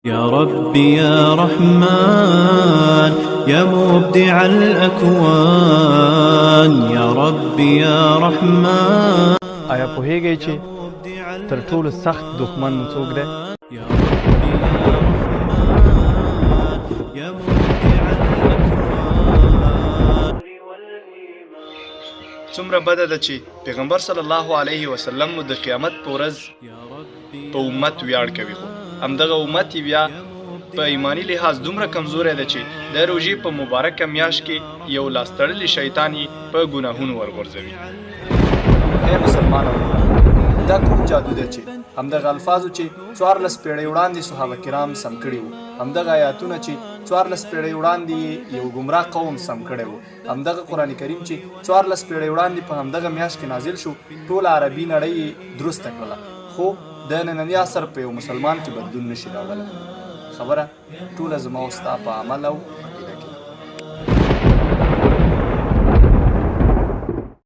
يا ربي يا رحمن يا مبدع الأكوان يا ربي يا رحمن آیا پوهیږئ چې تر ټولو سخت دښمن څوک دی؟ يا ربي يا رحمن يا مبدع الأكوان څومره بده ده چې پیغمبر صلی الله علیه وسلم مو د قیامت په ورځ په امت ویاړ کوي، خو همدغه امت یې بیا په ایمانی لحاظ دومره کمزوری ده چې د روژې په مبارکه میاشت کې یو لاس تړلی شیطان یې په ګناهونو ورغورځوي. ای مسلمانانو، دا کوم جادو دی چې همدغه الفاظو چې 14 پیړۍ وړاندې صحابه کرام سم کړي وو، همدغه آیاتونه چې 14 پیړۍ وړاندې یو ګمراه قوم سم کړی وو، همدغه قرآن کریم چې 14 پیړۍ وړاندې په همدغه میاشت کې نازل شو، ټوله عربي نړۍ یې درسته کړله، خو د ننني عصر په یو مسلمان کې بدلون نشي راوړلی. خبره ټوله زما او ستا په عمل او